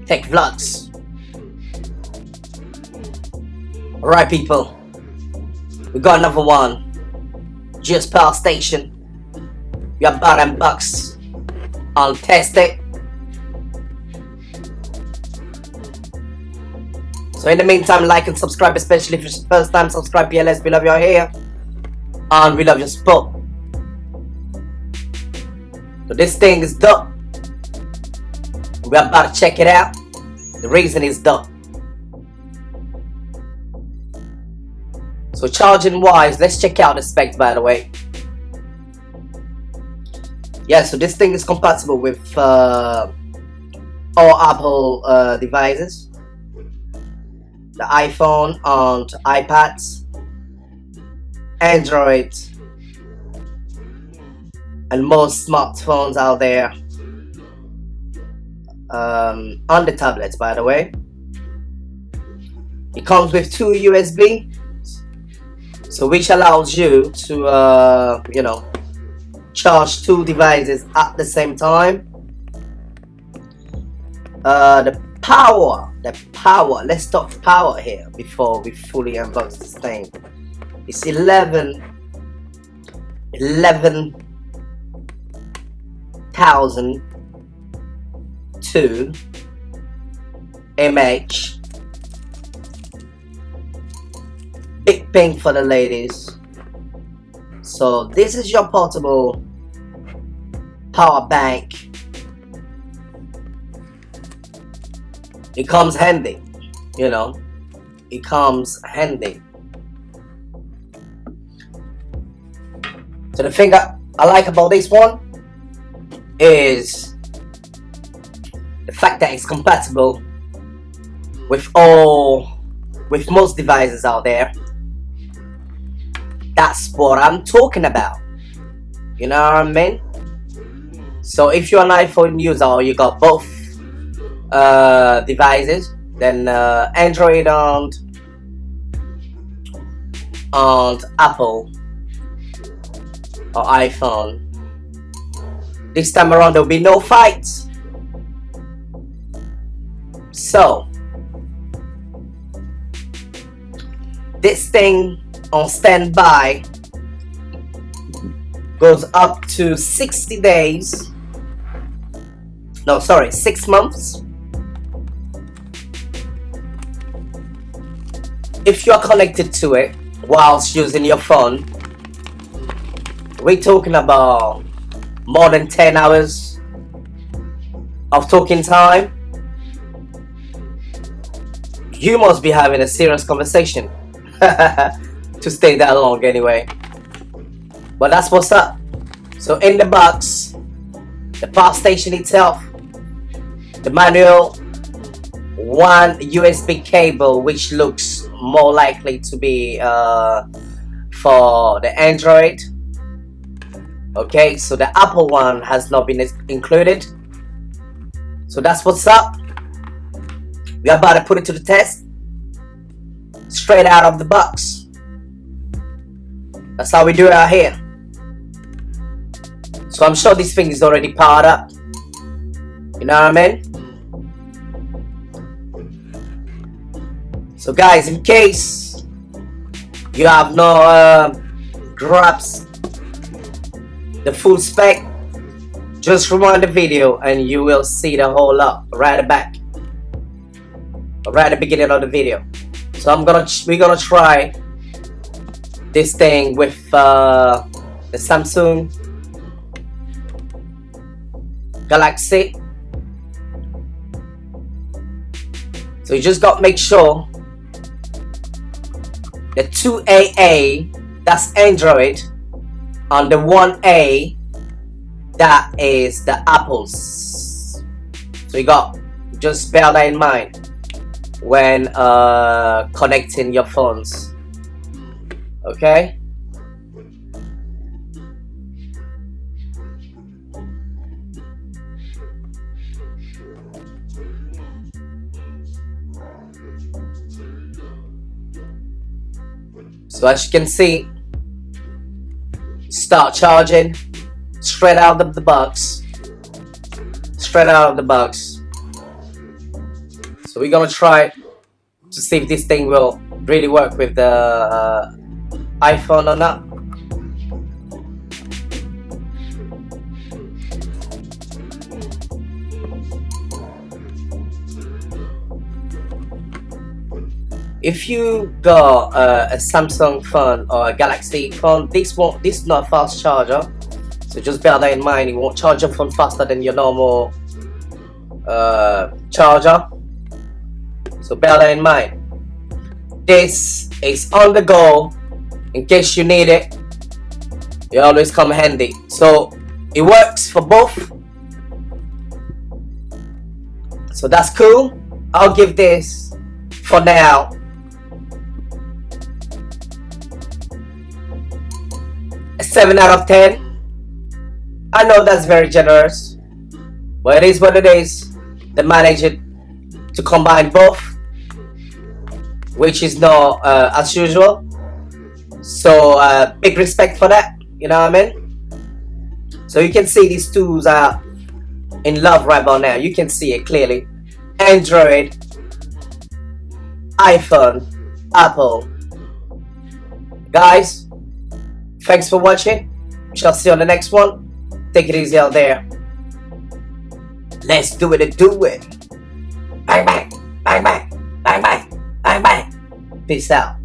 Tech vlogs. Alright people, we got another one. Just Power Station. We are about them bucks. I'll test it. So in the meantime, like and subscribe, especially if it's the first time. Subscribe, PLS. We love you here, and we love your support. So this thing is dope. We're about to check it out. The reason is dope. So charging wise, let's check out the specs by the way. Yeah, so this thing is compatible with all Apple devices, the iPhone and iPads, Android, and most smartphones out there, on the tablets by the way. It comes with 2 USB, so which allows you to you know, charge 2 devices at the same time. The power, let's talk power here before we fully unbox this thing. It's 11,002 mAh. Big ping for the ladies. So this is your portable power bank. It comes handy, you know, it comes handy. So the thing I like about this one is the fact that it's compatible with most devices out there. That's what I'm talking about. You know what I mean? So if you're an iPhone user or you got both devices, then Android and Apple or iPhone, this time around there'll be no fights. So this thing on standby goes up to 60 days. No, sorry, 6 months. If you're connected to it whilst using your phone, we're talking about more than 10 hours of talking time. You must be having a serious conversation to stay that long anyway. But that's what's up. So in the box, the power station itself, the manual, 1 USB cable, which looks more likely to be for the Android. Okay, so the Apple one has not been included. So that's what's up. We're about to put it to the test straight out of the box. That's how we do it out here. So I'm sure this thing is already powered up. You know what I mean? So guys, in case you have no grasp the full spec, just rewind the video and you will see the whole lot right at the back, right at the beginning of the video. So we're gonna try this thing with the Samsung Galaxy. So you just gotta make sure the 2AA, that's Android, and the 1A, that is the Apples. So you got, just bear that in mind when connecting your phones. Okay? So as you can see, start charging straight out of the box. Straight out of the box. So we're gonna try to see if this thing will really work with the iPhone or not. If you got a Samsung phone or a Galaxy phone, this is not a fast charger, so just bear that in mind. It won't charge your phone faster than your normal charger, so bear that in mind. This is on the go in case you need it. It always come handy. So it works for both, so that's cool. I'll give this for now a 7 out of 10. I know that's very generous, but it is what it is. They manage it to combine both, which is not as usual. So big respect for that, you know what I mean? So you can see these tools are in love right about now. You can see it clearly. Android, iPhone, Apple. Guys, thanks for watching. Shall see you on the next one. Take it easy out there. Let's do it and do it. Bang bang, bang bang, bang bang, bang bang. Peace out.